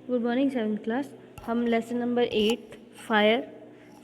Good morning 7th class. हम lesson number 8 fire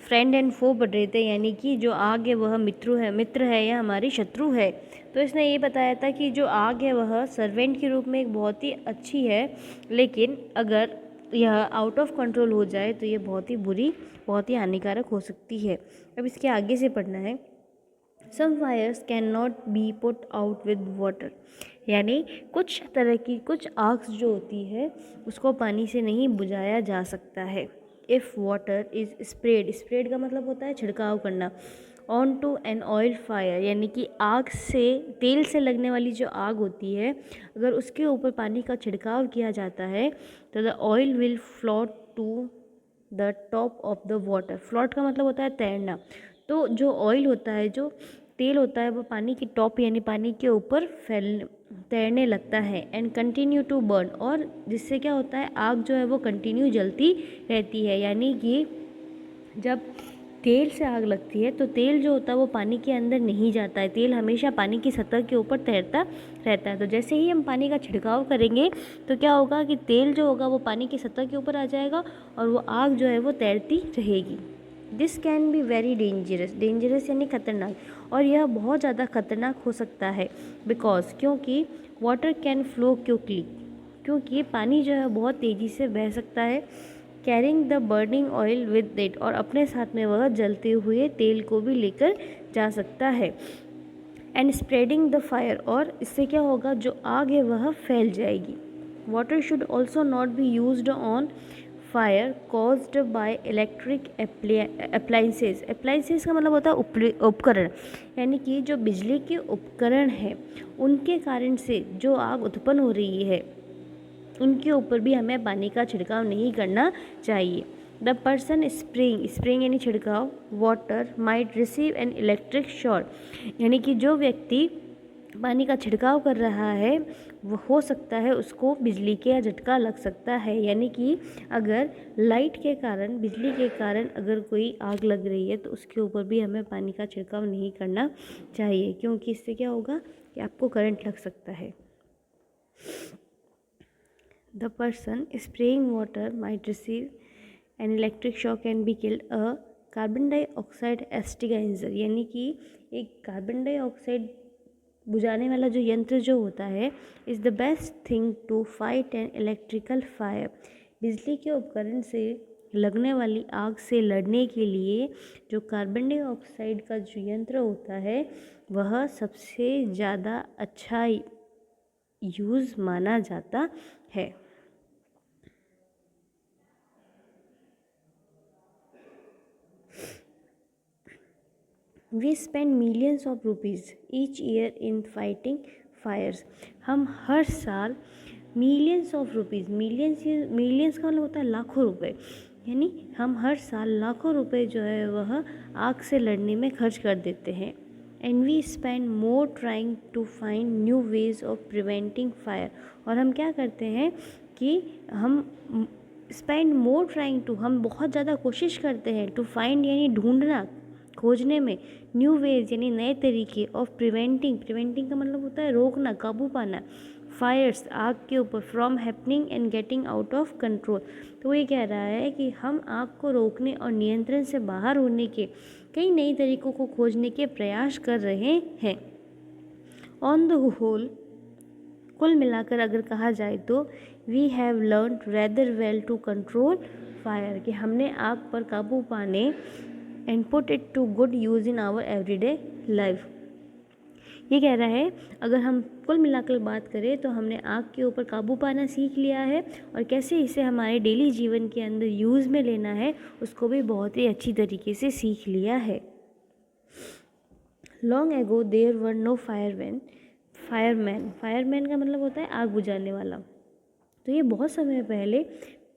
friend and foe पढ़ रहे थे, यानी कि जो आग है वह मित्र है या हमारी शत्रु है। तो इसने ये बताया था कि जो आग है वह सर्वेंट के रूप में एक बहुत ही अच्छी है, लेकिन अगर यह आउट ऑफ कंट्रोल हो जाए तो ये बहुत ही बुरी, बहुत ही हानिकारक हो सकती है। अब इसके आगे से पढ़ना है। Some fires can not be put out with water, यानी कुछ तरह की कुछ आग जो होती है उसको पानी से नहीं बुझाया जा सकता है। इफ़ वाटर इज़ स्प्रेड का मतलब होता है छिड़काव करना, on to an oil fire, यानी कि आग से, तेल से लगने वाली जो आग होती है, अगर उसके ऊपर पानी का छिड़काव किया जाता है तो the oil will float to the top of the water. Float का मतलब होता है तैरना। तो जो ऑयल होता है, जो तेल होता है, वो पानी की टॉप यानी पानी के ऊपर तैरने लगता है। एंड कंटिन्यू टू बर्न, और जिससे क्या होता है, आग जो है वो कंटिन्यू जलती रहती है। यानी कि जब तेल से आग लगती है तो तेल जो होता है वो पानी के अंदर नहीं जाता है, तेल हमेशा पानी की सतह के ऊपर तैरता रहता है। तो जैसे ही हम पानी का छिड़काव करेंगे तो क्या होगा कि तेल जो होगा वो पानी की सतह के ऊपर आ जाएगा और वो आग जो है वो तैरती रहेगी। This can be very dangerous यानी खतरनाक, और यह बहुत ज़्यादा खतरनाक हो सकता है। बिकॉज, क्योंकि वाटर कैन फ्लो क्विकली, क्योंकि पानी जो है बहुत तेज़ी से बह सकता है। Carrying the burning oil with it, और अपने साथ में वह जलते हुए तेल को भी लेकर जा सकता है। एंड स्प्रेडिंग द फायर, और इससे क्या होगा, जो आग है वह फैल जाएगी। Water should also not be used on fire caused by electric appliances. Appliances का मतलब होता है उपकरण, यानी कि जो बिजली के उपकरण हैं उनके कारण से जो आग उत्पन्न हो रही है उनके ऊपर भी हमें पानी का छिड़काव नहीं करना चाहिए। द पर्सन स्प्रेइंग यानी छिड़काव water might receive an electric shock, यानी कि जो व्यक्ति पानी का छिड़काव कर रहा है वो हो सकता है उसको बिजली का झटका लग सकता है। यानी कि अगर लाइट के कारण, बिजली के कारण अगर कोई आग लग रही है तो उसके ऊपर भी हमें पानी का छिड़काव नहीं करना चाहिए, क्योंकि इससे क्या होगा कि आपको करंट लग सकता है। The person spraying water might receive an electric shock and be killed. A carbon dioxide extinguisher, यानी कि एक कार्बन डाइऑक्साइड बुझाने वाला जो यंत्र जो होता है, is the best thing to fight an electrical fire. बिजली के उपकरण से लगने वाली आग से लड़ने के लिए जो कार्बन डाइऑक्साइड का जो यंत्र होता है वह सबसे ज़्यादा अच्छा यूज़ माना जाता है। We spend millions of rupees each year in fighting fires. हम हर साल मिलियंस ऑफ रुपीज़, मिलियंस का मतलब होता है लाखों रुपए, यानी हम हर साल लाखों रुपए जो है वह आग से लड़ने में खर्च कर देते हैं। And we spend more trying to find new ways of preventing fire, और हम क्या करते हैं कि हम स्पेंड मोर ट्राइंग टू, हम बहुत ज़्यादा कोशिश करते हैं, टू फाइंड यानी ढूंढना, खोजने में, न्यू वेज यानी नए तरीके ऑफ प्रिवेंटिंग का मतलब होता है रोकना, काबू पाना, फायर्स आग के ऊपर, from happening and getting out of control. तो ये कह रहा है कि हम आग को रोकने और नियंत्रण से बाहर होने के कई नए तरीकों को खोजने के प्रयास कर रहे हैं। ऑन द होल, कुल मिलाकर अगर कहा जाए तो we have learn rather well to control fire, कि हमने आग पर काबू पाने and put it to good use in our everyday life. ये कह रहा है अगर हम कुल मिलाकर बात करें तो हमने आग के ऊपर काबू पाना सीख लिया है, और कैसे इसे हमारे डेली जीवन के अंदर यूज़ में लेना है उसको भी बहुत ही अच्छी तरीके से सीख लिया है। Long ago there were no fireman का मतलब होता है आग बुझाने वाला। तो ये बहुत समय पहले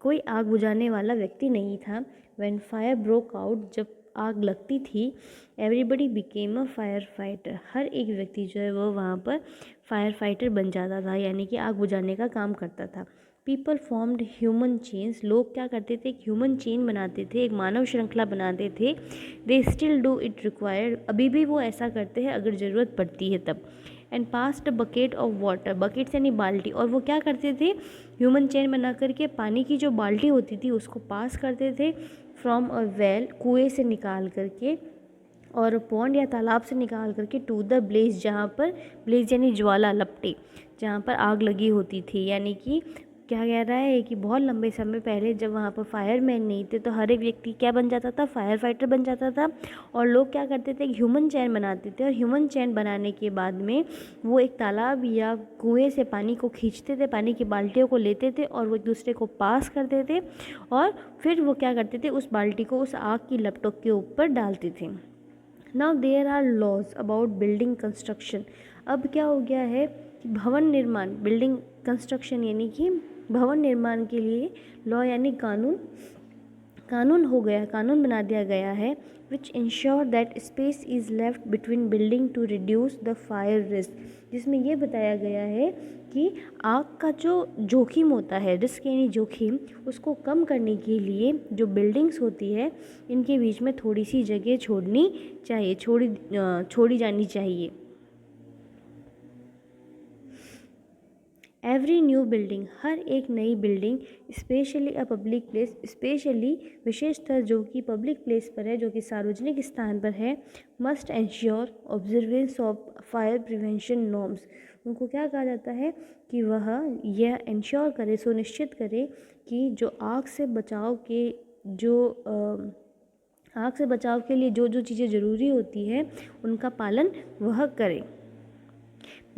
कोई आग बुझाने वाला व्यक्ति नहीं था। व्हेन फायर ब्रोक आउट, जब आग लगती थी, everybody became a fire fighter, हर एक व्यक्ति जो है वो वहाँ पर फायर फाइटर बन जाता था, यानी कि आग बुझाने का काम करता था। पीपल फॉर्म्ड ह्यूमन चेन्स, लोग क्या करते थे, एक ह्यूमन चेन बनाते थे, एक मानव श्रृंखला बनाते थे। They still do it required, अभी भी वो ऐसा करते हैं अगर ज़रूरत पड़ती है तब। And passed a bucket of water, bucket से यानी बाल्टी, और वो क्या करते थे, ह्यूमन चेन बना करके पानी की जो बाल्टी होती थी उसको पास करते थे फ्रॉम अ वेल, कुएँ से निकाल करके, और पॉन्ड या तालाब से निकाल करके टू द ब्लेज, जहाँ पर ब्लेज यानी ज्वाला, लपटे, जहाँ पर आग लगी होती थी। यानी कि क्या कह रहा है कि बहुत लंबे समय पहले जब वहाँ पर फायरमैन नहीं थे तो हर एक व्यक्ति क्या बन जाता था, फायर फाइटर बन जाता था, और लोग क्या करते थे, ह्यूमन चैन बनाते थे, और ह्यूमन चैन बनाने के बाद में वो एक तालाब या कुएं से पानी को खींचते थे, पानी की बाल्टियों को लेते थे और वो एक दूसरे को पास करते थे, और फिर वो क्या करते थे, उस बाल्टी को उस आग की लपटों के ऊपर डालते थे। Now there are laws about building construction. अब क्या हो गया है कि भवन निर्माण, बिल्डिंग कंस्ट्रक्शन यानी कि भवन निर्माण के लिए लॉ यानी कानून हो गया, कानून बना दिया गया है, which ensure that space is left between building to reduce the fire risk, जिसमें ये बताया गया है कि आग का जो जोखिम होता है, रिस्क यानी जोखिम, उसको कम करने के लिए जो बिल्डिंग्स होती है इनके बीच में थोड़ी सी जगह छोड़नी चाहिए, छोड़ी जानी चाहिए। एवरी न्यू बिल्डिंग, हर एक नई building, specially a public place, specially विशेषतः जो कि पब्लिक प्लेस पर है, जो कि सार्वजनिक स्थान पर है, must ensure observance of fire prevention norms. उनको क्या कहा जाता है कि वह यह इंश्योर करे, सुनिश्चित करे कि जो आग से बचाव के लिए जो जो चीज़ें ज़रूरी होती हैं उनका पालन वह करे।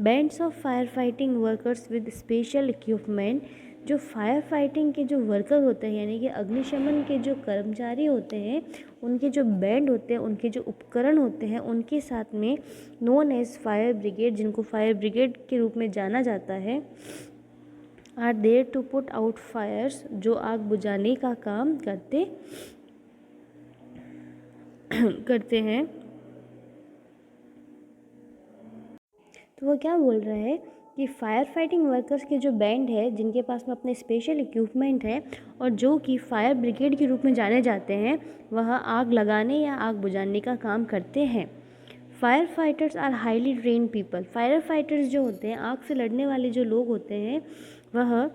Bands of fire fighting workers with special equipment, जो फायर फाइटिंग के जो वर्कर होते हैं यानी कि अग्निशमन के जो कर्मचारी होते हैं, उनके जो बैंड होते हैं, उनके जो उपकरण होते हैं, उनके साथ में नोन एज फायर ब्रिगेड, जिनको फायर ब्रिगेड के रूप में जाना जाता है, are there to put out fires, जो आग बुझाने का काम करते हैं। तो वो क्या बोल रहा है कि फायर फाइटिंग वर्कर्स के जो बैंड है, जिनके पास में अपने स्पेशल इक्विपमेंट है और जो कि फायर ब्रिगेड के रूप में जाने जाते हैं, वह आग लगाने या आग बुझाने का काम करते हैं। Fire fighters are highly train people, fire fighters जो होते हैं, आग से लड़ने वाले जो लोग होते हैं, वह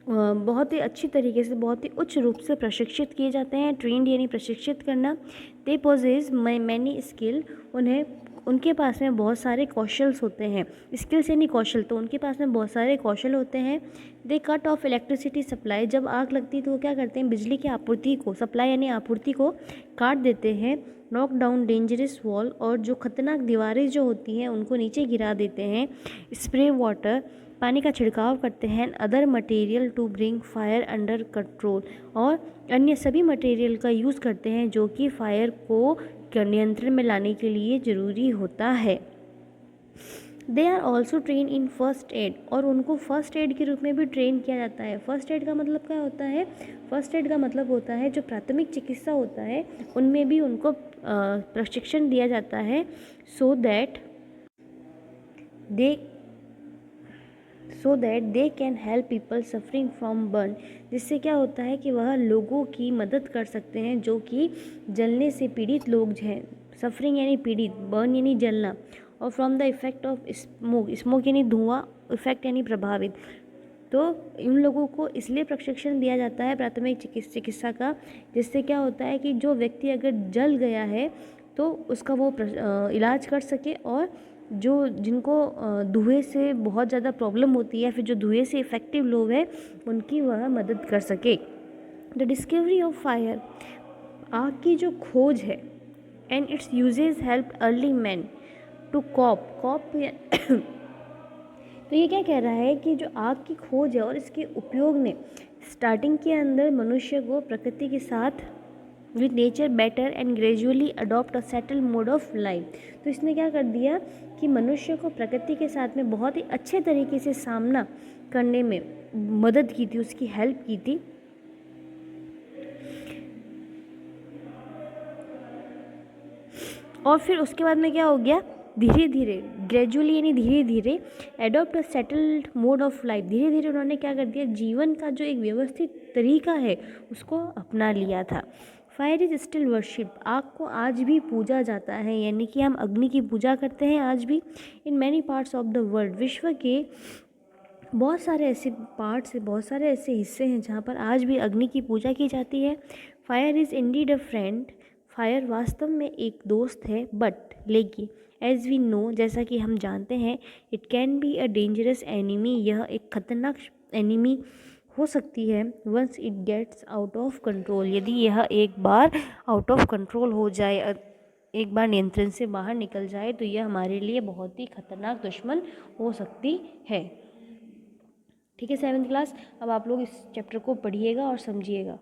बहुत ही अच्छी तरीके से, बहुत ही उच्च रूप से प्रशिक्षित किए जाते हैं। ट्रेंड यानी प्रशिक्षित करना। दे पोजेज मैनी स्किल, उनके पास में बहुत सारे कौशल्स होते हैं। स्किल्स यानी कौशल, तो उनके पास में बहुत सारे कौशल होते हैं। दे कट ऑफ इलेक्ट्रिसिटी सप्लाई, जब आग लगती है तो वो क्या करते हैं, बिजली की आपूर्ति को, सप्लाई यानी आपूर्ति को काट देते हैं। नॉक डाउन डेंजरस वॉल, और जो खतरनाक दीवारें जो होती हैं उनको नीचे गिरा देते हैं। स्प्रे वाटर, पानी का छिड़काव करते हैं। Other material to bring fire under control, और अन्य सभी मटेरियल का यूज़ करते हैं जो कि फायर को नियंत्रण में लाने के लिए ज़रूरी होता है। They are also train in first aid, और उनको फर्स्ट एड के रूप में भी ट्रेन किया जाता है। फर्स्ट एड का मतलब क्या होता है, फर्स्ट एड का मतलब होता है जो प्राथमिक चिकित्सा होता है उनमें भी उनको प्रशिक्षण दिया जाता है, so that they can help people suffering from burn, जिससे क्या होता है कि वह लोगों की मदद कर सकते हैं जो कि जलने से पीड़ित लोग हैं। सफरिंग यानी पीड़ित, बर्न यानी जलना, और from the effect of smoke यानी धुआं, इफ़ेक्ट यानी प्रभावित। तो इन लोगों को इसलिए प्रशिक्षण दिया जाता है प्राथमिक चिकित्सा का, जिससे क्या होता है कि जो व्यक्ति अगर जल गया है तो उसका वो इलाज कर सके, और जिनको धुएं से बहुत ज़्यादा प्रॉब्लम होती है, फिर जो धुएं से इफ़ेक्टिव लोग हैं उनकी वह मदद कर सके। द डिस्कवरी ऑफ फायर, आग की जो खोज है, and its uses help early man to cope तो ये क्या कह रहा है कि जो आग की खोज है और इसके उपयोग ने स्टार्टिंग के अंदर मनुष्य को प्रकृति के साथ with nature better and gradually adopt a settle mode of life. तो इसने क्या कर दिया कि मनुष्य को प्रकृति के साथ में बहुत ही अच्छे तरीके से सामना करने में मदद की थी, उसकी हेल्प की थी। और फिर उसके बाद में क्या हो गया, धीरे धीरे, ग्रेजुअली यानी धीरे धीरे, adopt a settled mode of life, धीरे धीरे उन्होंने क्या कर दिया, जीवन का जो एक व्यवस्थित तरीका है उसको अपना लिया था। फायर इज स्टिल वर्शिप, आग को आज भी पूजा जाता है, यानी कि हम अग्नि की पूजा करते हैं आज भी। In many parts of the world, विश्व के बहुत सारे ऐसे पार्ट्स, बहुत सारे ऐसे हिस्से हैं जहाँ पर आज भी अग्नि की पूजा की जाती है। Fire is indeed a friend, fire वास्तव में एक दोस्त है, बट लेकिन एज वी नो, जैसा कि हम जानते हैं, it can be a dangerous enemy, यह एक खतरनाक एनिमी हो सकती है। Once it gets out of control, यदि यह एक बार आउट ऑफ कंट्रोल हो जाए, एक बार नियंत्रण से बाहर निकल जाए, तो यह हमारे लिए बहुत ही खतरनाक दुश्मन हो सकती है। ठीक है 7th क्लास, अब आप लोग इस चैप्टर को पढ़िएगा और समझिएगा।